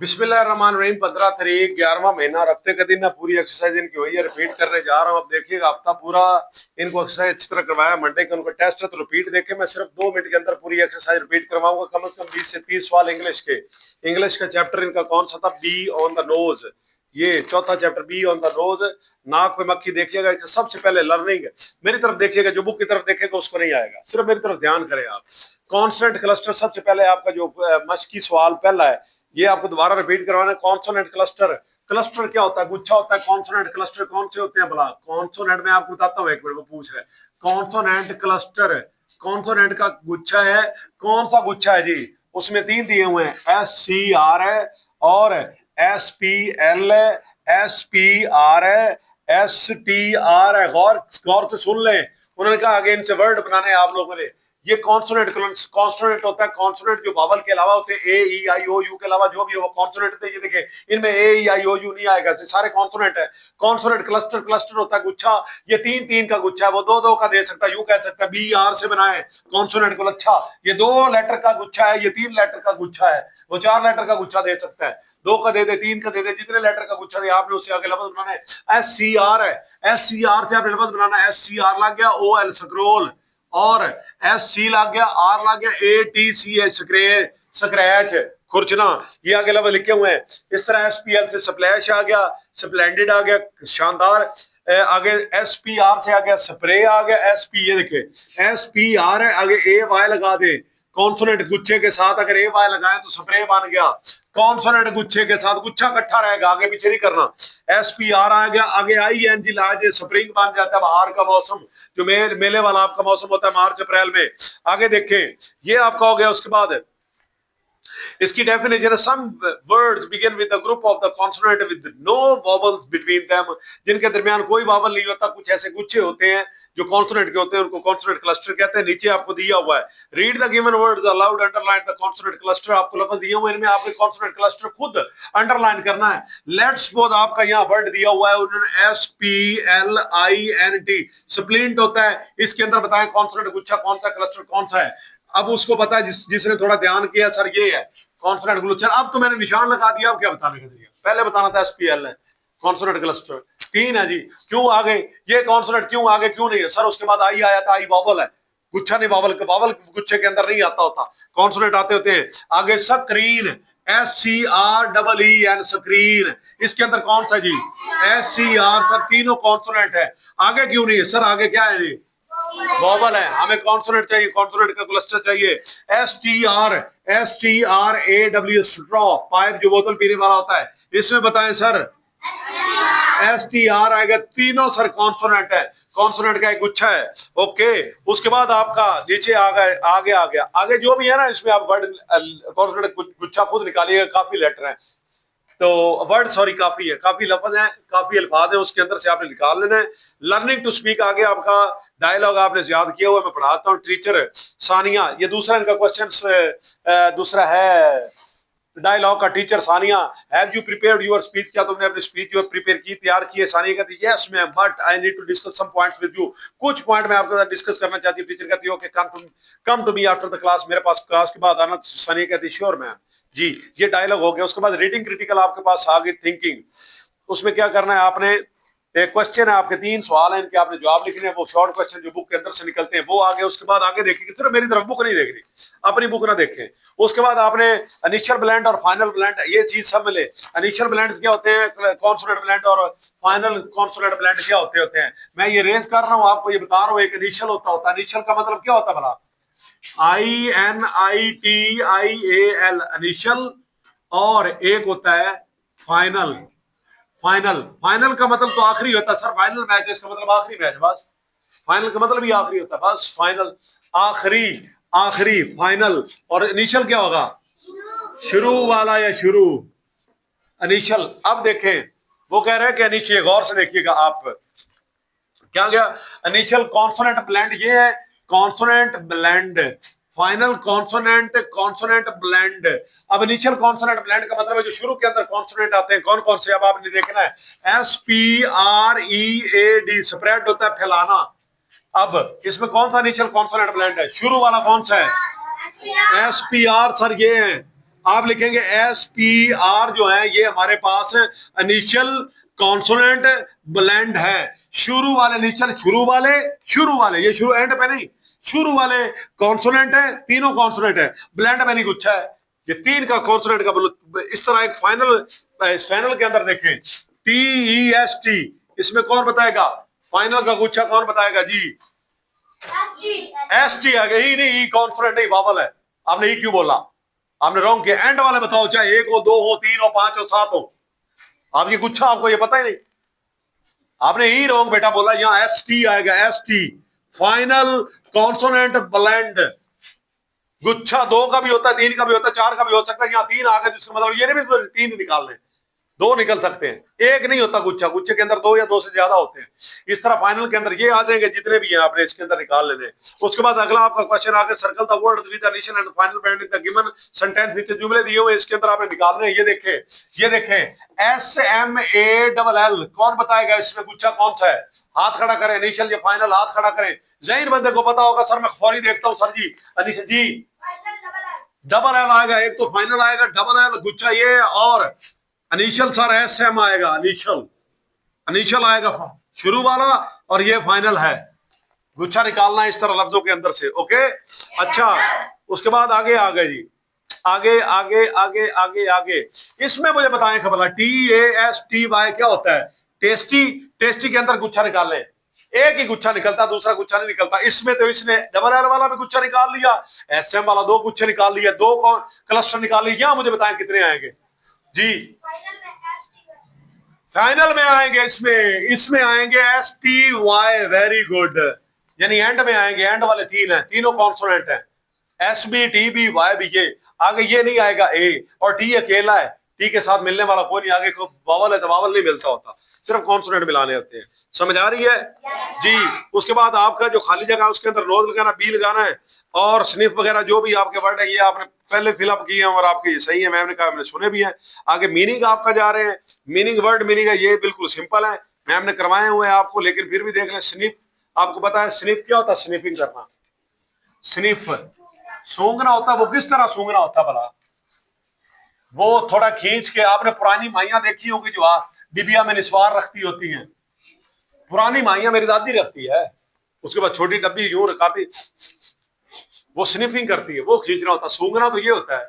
बिस्मिल्लाहिर्रहमानिर्रहीम। 15 तारीख 11वां महीना, हफ्ते का दिन है। पूरी एक्सरसाइज इनकी हुई है, रिपीट करने जा रहा हूँ। अब देखिएगा, हफ्ता पूरा इनको एक्सरसाइज अच्छी तरह करवाया। मंडे का उनको टेस्ट है तो रिपीट देखे। मैं सिर्फ 2 मिनट के अंदर पूरी एक्सरसाइज रिपीट करवाऊंगा। कम से कम 20 से 30 सवाल इंग्लिश के। इंग्लिश का चैप्टर इनका कौन सा था? Be on the nose. ये चौथा chapter, be on the nose. नाक पे मक्खी देखिएगा। सबसे पहले लर्निंग मेरी तरफ देखिएगा, जो बुक की तरफ देखेगा उसको नहीं आएगा। सिर्फ मेरी तरफ ध्यान करें आप। कॉन्सोनेंट क्लस्टर सबसे पहले आपका जो मशकी सवाल पहला है, ये आपको दोबारा रिपीट करवाना है। कॉन्सोनेंट क्लस्टर, क्लस्टर क्या होता है? गुच्छा होता है। कॉन्सोनेंट क्लस्टर कौन से होते हैं भला? कॉन्सोनेंट में आपको बताता हूँ, एक मिनट, वो पूछ रहे हैं। कॉन्सोनेंट क्लस्टर, कॉन्सोनेंट का गुच्छा है। कौन सा गुच्छा है जी? उसमें 3 दिए हुए हैं, SCR है और SPL है, SPR है, STR है। गौर गौर से सुन लें। उन्होंने कहा आगे इनसे वर्ड बनाने हैं आप लोगों ने। ये कॉन्सोनेंट, कॉन्सोनेंट होता है कॉन्सोनेंट जो वावल के अलावा होते हैं। ए ई आई ओ यू के अलावा जो भी वो कॉन्सोनेंट थे। ये देखिए, इनमें ए ई आई ओ यू नहीं आएगा, सारे कॉन्सोनेंट है। कॉन्सोनेंट क्लस्टर, क्लस्टर होता है गुच्छा। ये 3-3 का गुच्छा है। वो 2-2 का दे सकता है, यू कह सकता है BR से बनाए कॉन्सोनेंट को। अच्छा, ये 2 लेटर का गुच्छा है, ये 3 लेटर का गुच्छा है। वो 4 लेटर का गुच्छा दे सकता है। 2 का दे दे, 3 का दे दे, जितने लेटर का गुच्छा दे आपने उससे आगे लफ्ज बनाना है। SCR है, SCR से आपने लफ्ज बनाना है। SCR लग गया, OL स्क्रोल, और SC लग गया, R लग गया, ATCH स्क्रैच, खुरचना। ये आगे लफ्ज लिखे हुए हैं। इस तरह SPL से स्प्लैश आ गया, स्प्लेंडेड आ गया, शानदार। आगे SPR से आ गया, स्प्रे आ गया। SP, ये देखिए SPR है, आगे AY लगा दे। कॉन्सोनेंट गुच्छे के साथ अगर AY लगाए तो स्प्रे बन गया। कॉन्सोनेंट गुच्छे के साथ गुच्छा इकट्ठा रहेगा, आगे पीछे नहीं करना। SPR आ गया, आगे ING ला दे, स्प्रिंग बन जाता है। बाहर का मौसम जो मेले वाला आपका मौसम होता है मार्च अप्रैल में। आगे देखें, ये आपका हो गया। उसके बाद इसकी डेफिनेशन है, some words begin with the group of the consonant with no vowels between them, जिनके दरमियान कोई वावल नहीं होता। कुछ ऐसे गुच्छे होते हैं जो कॉन्सोनेंट के होते हैं, उनको कॉन्सोनेंट क्लस्टर कहते हैं। नीचे आपको दिया हुआ है, read the given words allowed underline the consonant cluster. आपको लफ्ज दिए हुए, इनमें आपने कॉन्सोनेंट क्लस्टर खुद अंडरलाइन करना है। लेट्स सपोज आपका यहाँ वर्ड दिया हुआ है, उन्होंने SPLINT, स्प्लिंट होता है। इसके अंदर बताएं कॉन्सोनेंट गुच्छा कौन सा, क्लस्टर कौन सा है। अब उसको पता है, जिसने थोड़ा ध्यान किया, सर ये है कॉन्सोनेंट क्लस्टर। अब तो मैंने निशान लगा दिया, अब क्या बताने का जरिए? पहले बताना था SPL है कॉन्सोनेंट क्लस्टर। 3 है जी। क्यों आगे ये कॉन्सोनेंट, क्यों आगे क्यों नहीं है सर? उसके बाद आई आया था, आई वावल है, गुच्छा नहीं वावल। वावल गुच्छे के अंदर नहीं आता होता, कॉन्सोनेंट आते होते हैं। आगे स्क्रीन, SCREEN, स्क्रीन। इसके अंदर कौन सा जी? SCR। सर तीनों कॉन्सोनेंट है, आगे क्यों नहीं है सर? आगे क्या है जी? वॉवल है। हमें कॉन्सोनेंट चाहिए, कॉन्सोनेंट का क्लस्टर चाहिए। STRAW, स्ट्रॉ, पाइप जो बोतल पीने वाला होता है। इसमें बताएं सर, STR आएगा। तीनों सर कॉन्सोनेंट है, कॉन्सोनेंट का एक गुच्छा है। ओके, उसके बाद आपका नीचे आ गए, आगे आ गया। आगे जो भी है ना, इसमें आप वर्ड कॉन्सोनेंट गुच्छा खुद निकालिएगा। काफी लेटर है तो वर्ड, सॉरी काफी है, काफी लफ्ज है, काफी अल्फाज है, उसके अंदर से आपने निकाल लेना है। लर्निंग टू स्पीक आगे आपका डायलॉग आपने याद किया हुआ, मैं पढ़ाता हूँ। टीचर सानिया, ये दूसरा इनका क्वेश्चन दूसरा है डायलॉग का। Teacher Sania, have you prepared your speech? क्या तुमने अपनी स्पीच जो प्रिपेयर की, तैयार की है? सानिया कहती है yes ma'am, but I need to discuss some points with you. कुछ पॉइंट मैं आपके साथ डिस्कस करना चाहती हूँ। टीचर कहती है okay, come to me after the class, मेरे पास क्लास के बाद आना। सानिया कहती है श्योर मैम जी। ये डायलॉग हो गया। उसके बाद रीडिंग क्रिटिकल आपके पास आ गई, थिंकिंग। उसमें क्या करना है आपने? एक क्वेश्चन है आपके, 3 सवाल हैं, इनके आपने जवाब लिखने हैं। वो शॉर्ट क्वेश्चन जो बुक के अंदर से निकलते हैं वो आगे। उसके बाद आगे देखेंगे, सिर्फ मेरी तरफ बुक नहीं देख रही, अपनी बुक ना देखें। उसके बाद आपने इनिशियल ब्लेंड और फाइनल ब्लेंड, ये चीज सब मिले। इनिशियल ब्लेंड क्या होते हैं, कॉन्सोनेंट ब्लेंड, और फाइनल कॉन्सोनेंट ब्लेंड क्या होते हैं। मैं ये रेस कर रहा हूँ, आपको ये बता रहा हूँ। एक इनिशियल होता है, इनिशियल का मतलब क्या होता है भला? INITIAL, initial. और एक होता है फाइनल। फाइनल, फाइनल का मतलब तो आखिरी होता है सर। फाइनल मैच है, इसका मतलब आखिरी मैच, बस। फाइनल का मतलब ही आखिरी होता है, बस। फाइनल आखिरी, आखिरी फाइनल। और इनिशियल क्या होगा? शुरू वाला या शुरू, इनिशियल। अब देखें, वो कह रहे हैं कि इनिशियल, गौर से देखिएगा आप, क्या गया? इनिशियल कॉन्सोनेंट ब्लेंड, ये है consonant blend. Final consonant, consonant blend. अब इनिशियल कॉन्सोनेंट ब्लेंड का मतलब है जो शुरू के अंदर कॉन्सोनेंट आते हैं। कौन कौन से? अब आपने देखना है। SPREAD, स्प्रेड होता है फैलाना। अब इसमें कौन सा इनिशियल कॉन्सोनेंट ब्लेंड है? शुरू वाला कौन सा है? SPR सर, ये है आप लिखेंगे एस पी आर जो है ये हमारे पास इनिशियल कॉन्सोनेंट ब्लेंड है। शुरू वाले इनिशियल शुरू वाले ये शुरू एंड पे नहीं, शुरू वाले कॉन्सोनेंट है, तीनों कॉन्सोनेंट है, ब्लेंड में नहीं गुच्छा है। ये तीन का कॉन्सोनेंट का इस तरह एक फाइनल, इस फाइनल के अंदर देखें टी ई एस टी, इसमें कौन बताएगा फाइनल का गुच्छा, कौन बताएगा जी? एस टी आ गया, ई नहीं, ई कॉन्सोनेंट नहीं, वावल है। आपने ई क्यों बोला? आपने रॉन्ग किया। एंड वाले बताओ, चाहे एक हो, दो हो, तीन हो, पांच हो, सात हो, आप ये गुच्छा आपको ये पता ही नहीं। आपने ई रॉन्ग बेटा बोला, यहां एस टी आएगा, S T final consonant blend. गुच्छा दो का भी होता है, तीन का भी होता है, चार का भी हो सकता है। यहाँ तीन आ गए जिसका मतलब ये नहीं भी तीन निकालने, दो निकल सकते हैं, एक नहीं होता गुच्छा। गुच्छे के अंदर दो या दो से ज्यादा होते हैं। इस तरह फाइनल के अंदर ये आ जाएंगे जितने भी हैं, आपने इसके अंदर निकाल लेने। उसके बाद अगला आपका क्वेश्चन आगे, circle the word with initial and final blend in the given sentence. नीचे जुमले दिए हुए, इसके अंदर आपने निकालने हैं। ये देखें S M A double L, कौन बताएगा इसमें गुच्छा कौन सा है? हाथ खड़ा करें, इनिशियल या फाइनल, हाथ खड़ा करें। ज़हीन बंदे को पता होगा, सर मैं फौरी देखता हूं सर जी। इनिशियल जी डबल एल आएगा, एक तो फाइनल आएगा, डबल एल गुच्छा ये, और इनिशियल सर एस एम आएगा, इनिशियल आएगा शुरू वाला, और ये फाइनल है। गुच्छा निकालना इस तरह लफ्जों के अंदर से, ओके। अच्छा, उसके बाद आगे आ गए जी, आगे आगे आगे आगे आगे। इसमें मुझे बताएं खबर, T A S T Y क्या होता है? टेस्टी। टेस्टी के अंदर गुच्छा निकाल लें, एक ही गुच्छा निकलता, दूसरा गुच्छा नहीं निकलता। इसमें तो इसने डबल एल वाला भी गुच्छा निकाल लिया, एस एम वाला दो गुच्छे निकाल लिया, दो क्लस्टर निकाल लिया। यहां मुझे बताएं कितने आएंगे जी? फाइनल में आएंगे, इसमें आएंगे S T Y, very good. यानी एंड में आएंगे, एंड वाले तीन हैं, तीनों कॉन्सोनेंट हैं, S B T B Y भी। ये आगे ये नहीं आएगा ए, और टी अकेला है, टी के साथ मिलने वाला कोई नहीं। आगे को वावल है तो वावल नहीं मिलता होता, सिर्फ कॉन्सोनेंट मिलाने होते हैं। समझ आ रही है जी? उसके बाद आपका जो खाली जगह है उसके अंदर नोज लगाना, बी लगाना है, और स्निफ वगैरह जो भी आपके वर्ड है ये आपने पहले फिलअप किए हैं, और आपके सही है, मैम ने कहा, हमने सुने भी हैं। आगे मीनिंग आपका जा रहे हैं, मीनिंग वर्ड मीनिंग है, ये बिल्कुल सिंपल है, मैम ने करवाए हुए हैं आपको, लेकिन फिर भी देख लें। स्निफ आपको पता है स्निफ क्या होता है? स्निफिंग करना, स्निफ सूंघना होता है। वो किस तरह सूंघना होता है भला? वो थोड़ा खींच के, आपने पुरानी माइयां देखी होगी जो डिबिया में निस्वार रखती होती हैं, पुरानी माइयां, मेरी दादी रखती है, उसके बाद छोटी डब्बी यूं रखाती, वो स्निफिंग करती है, वो खींचना होता है। सूंघना तो ये होता है,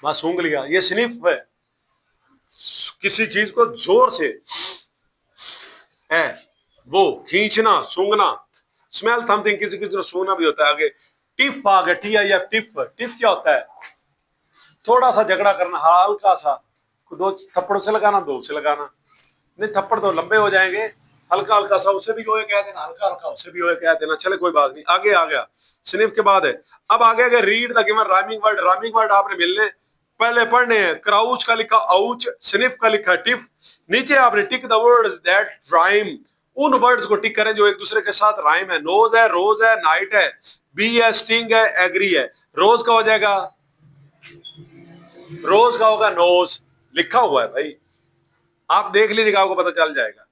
बस सूंघ लिया, ये स्निफ है, किसी चीज को जोर से है, वो खींचना, सूंघना। स्मेल समथिंग, किसी किसी को सूंघना भी होता है। आगे टिफ आ गया, T I F, tiff. Tiff क्या होता है? थोड़ा सा झगड़ा करना, हल्का सा, दो थप्पड़ों से लगाना, दो से लगाना नहीं, थप्पड़ तो लंबे हो जाएंगे, हल्का हल्का सा उसे भी ओए कह देना, हल्का हल्का उसे भी ओए कह देना, चले कोई बात नहीं। आगे आ गया स्निफ के बाद है, अब आगे गए read the given rhyming word. Rhyming word आपने मिलने पहले पढ़ने हैं। क्राउच का लिखा आउच, स्निफ का लिखा टिफ। नीचे आपने tick the words that rhyme, उन वर्ड्स को टिक करें जो एक दूसरे के साथ राइम है। नोज है, रोज है, नाइट है, बी है, स्टिंग है, एग्री है। रोज का हो जाएगा, रोज का होगा नोज, लिखा हुआ है भाई, आप देख लीजिएगा, आपको पता चल जाएगा।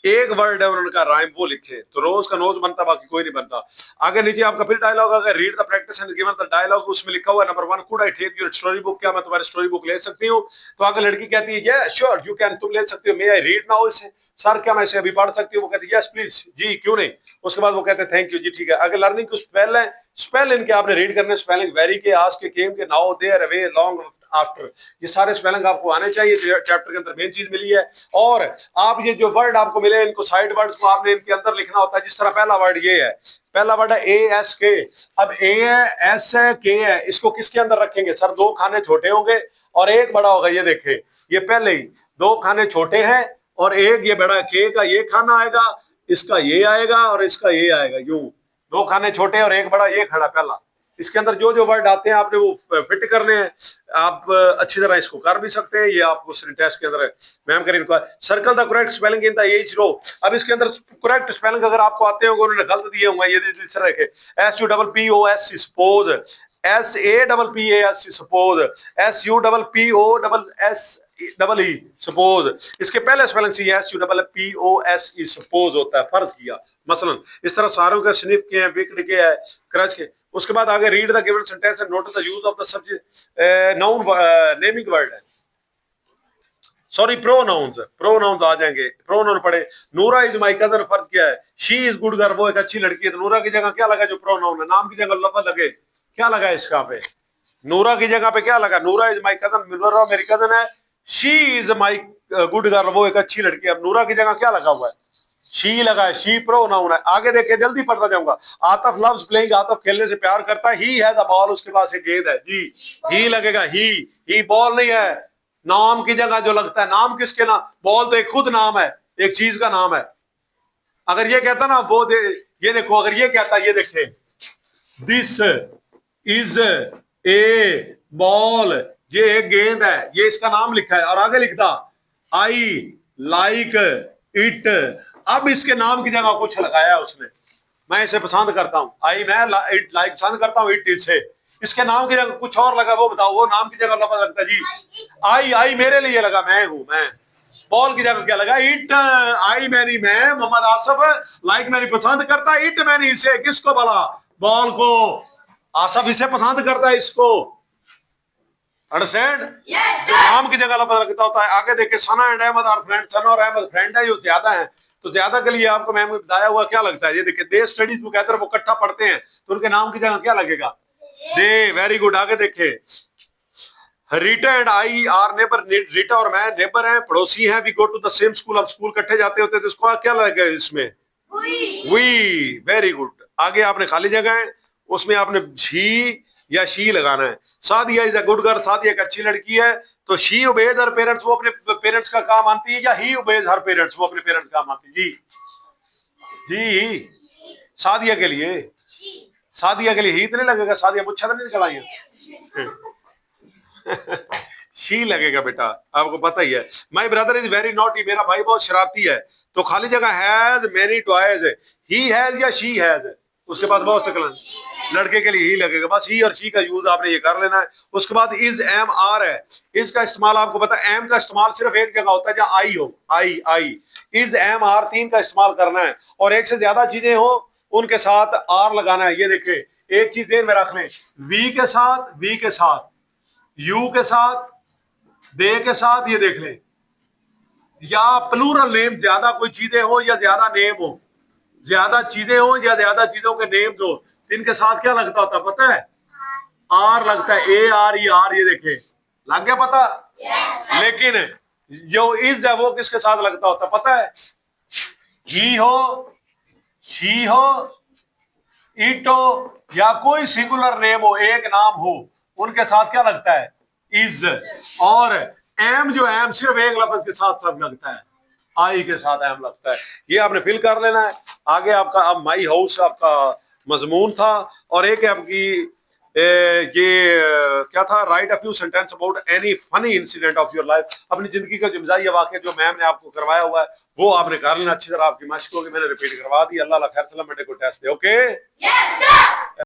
एक वर्ड है उनका राइम, वो लिखे तो रोज का नोज बनता, बाकी कोई नहीं बनता। आगे नीचे आपका फिर डायलॉग आगे, read the practice and given the dialogue. उसमें लिखा हुआ है number 1, could I take your story book, क्या मैं तुम्हारी स्टोरी बुक ले सकती हूँ? तो आगे लड़की कहती है यस श्योर यू कैन, तुम ले सकती हो। मे आई रीड नाउ, इसे सर क्या मैं इसे अभी पढ़ सकती हूँ? वो कहती है यस प्लीज, जी क्यों नहीं। उसके बाद वो कहते हैं थैंक यू, जी ठीक है। आगे लर्निंग कुछ स्पेल है, स्पेल इनके आपने रीड करने, स्पेलिंग वेरी के, आज के, केम के, now, there, away, long, after, ये सारे स्पेलिंग आपको आने चाहिए, चैप्टर के अंदर मेन चीज मिली है। और आप ये जो वर्ड आपको मिले, इनको साइड वर्ड्स को आपने इनके अंदर लिखना होता है। जिस तरह पहला वर्ड ये है, पहला वर्ड है ए एस के। अब ए है, एस है, के है, इसको किसके अंदर रखेंगे? सर दो खाने छोटे होंगे और एक बड़ा होगा। ये देखे, ये पहले ही दो खाने छोटे हैं और एक ये बड़ा, के का ये खाना आएगा, इसका ये आएगा और इसका ये आएगा, यूं दो खाने छोटे और एक बड़ा, ये खड़ा पहला। इसके अंदर जो जो वर्ड आते हैं आपने वो फिट करने हैं। आप अच्छी तरह इसको कर भी सकते हैं, ये आपको टेस्ट के अंदर मैम करें। Circle the correct spelling in the each row. अब इसके अंदर करेक्ट स्पेलिंग अगर आपको आते होंगे, उन्होंने गलत दिए होंगे, ये इस तरह के S U double P O S C suppose, S A double P A S C suppose, S U double P O double S double E suppose, इसके पहले spelling C S U double P O S E suppose होता है, फर्ज किया। मसलन इस तरह सारों के स्निफ के हैं, विकड के है, क्रच के। उसके बाद आगे read the given sentence and note the use of the subject noun naming word है, सॉरी प्रोनाउंस आ जाएंगे। प्रोनाउन पढ़े, नूरा इज माई कजन, फर्ज किया है। शी इज गुड गर्ल, वो एक अच्छी लड़की है। तो नूरा की जगह क्या लगा जो प्रोनाउन है, नाम की जगह लफज लगे, क्या लगा इसका पे, नूरा की जगह पे क्या लगा, नूरा इज माई कजन, नूरा मेरी कजन है। She is my good girl, वो एक अच्छी लड़की है। अब नूरा की जगह क्या लगा हुआ है, शी लगा है, शी प्रोनाउन है। आगे देखिए, जल्दी पढ़ता जाऊंगा। आतफ लव्स प्लेइंग, आतफ खेलने से प्यार करता है। ही हैज अ बॉल, उसके पास एक गेंद है जी, ही लगेगा, ही बॉल नहीं है, नाम की जगह जो लगता है। नाम किसके नाम, बॉल तो एक खुद नाम है, एक चीज का नाम है। अगर ये कहता ना वो ये देखो, अगर ये कहता, ये देखे, दिस इज ए बॉल, ये एक गेंद है, ये इसका नाम लिखा है, और आगे लिखता आई लाइक इट। अब इसके नाम की जगह कुछ लगाया उसने, मैं इसे पसंद करता हूं, आई मैं इट लाइक पसंद करता हूं, इट इसे। इसके नाम की जगह कुछ और लगा, वो बताओ, वो नाम की जगह लफज लगता है जी, आई मेरे लिए लगा, मैं हूं मैं। बॉल की जगह क्या लगा, इट, आई मैंने मैं, मोहम्मद आसफ लाइक मैंने पसंद करता है, इट मैंने इसे, किसको बोला, बॉल को। आसफ इसे पसंद करता है, इसको, अंडरस्टैंड। जो नाम की जगह लफज लगता होता है। आगे देखे, सना एंड अहमद आर फ्रेंड, सना और अहमद फ्रेंड है, जो ज्यादा है, तो ज्यादा के लिए आपको मैम ने बताया हुआ क्या लगता है, ये देखिए, दे स्टडीज टुगेदर, वो इकट्ठा पढ़ते हैं, तो उनके नाम की जगह क्या लगेगा, दे, वेरी गुड। आगे देखे, Rita and I are neighbour, Rita और मैं नेबर हैं, पड़ोसी हैं। We go to the same school, अब स्कूल इकट्ठे जाते होते, तो इसको क्या लगेगा इसमें, वी, वेरी गुड। आगे आपने खाली जगह है, उसमें आपने ही या शी लगाना है। Sadia is a good girl, Sadia एक अच्छी लड़की है, तो शी ओबेज हर पेरेंट्स, वो अपने पेरेंट्स का काम मानती है, या ही ओबेज हर पेरेंट्स, वो अपने पेरेंट्स का काम मानती है जी। सादिया के लिए, सादिया के लिए ही तो नहीं लगेगा, सादिया मुच्छा तो नहीं निकलाई शी लगेगा बेटा, आपको पता ही है। My brother is very naughty, मेरा भाई बहुत शरारती है, तो खाली जगह has many toys, he has या शी हैज, उसके पास बहुत से कलर, लड़के के लिए ही लगेगा, बस ही और शी का यूज आपने ये कर लेना है। उसके बाद इज एम आर है, इसका इस्तेमाल आपको पता है, एम का इस्तेमाल सिर्फ एक जगह होता है जहां आई हो, आई, इज एम आर तीन का इस्तेमाल करना है, और एक से ज्यादा चीजें हो उनके साथ आर लगाना है। ये देखे, एक चीज ध्यान में रख लें, वी के साथ, यू के साथ, दे के साथ, ये देख लें, या प्लूरल नेम, ज्यादा कोई चीजें हो या ज्यादा नेम हो, ज्यादा चीजें हो या ज्यादा चीजों के नेम हो, इनके साथ क्या लगता होता पता है, आर लगता है, ए आर ई आर, ये देखे, लग गया पता। लेकिन जो इज है वो किसके साथ लगता होता पता है, ही हो, शी हो, इट हो, या कोई सिंगुलर नेम हो, एक नाम हो, उनके साथ क्या लगता है, इज। और एम जो एम सिर्फ एक लफ्ज के साथ सब लगता है, आई के साथ एम लगता है। ये आपने फिल कर लेना है। आगे आपका, अब माई हाउस आपका मजमून था, और एक है आपकी क्या था, right a few sentence about any funny incident of your life, अपनी जिंदगी का जो मिजाज वाकया जो मैम ने आपको करवाया हुआ है वो आपने कर लेना अच्छी तरह, आपकी मशक होगी। मैंने रिपीट करवा दी। अल्लाह खैर सलाम, मंडे को टेस्ट दे, ओके।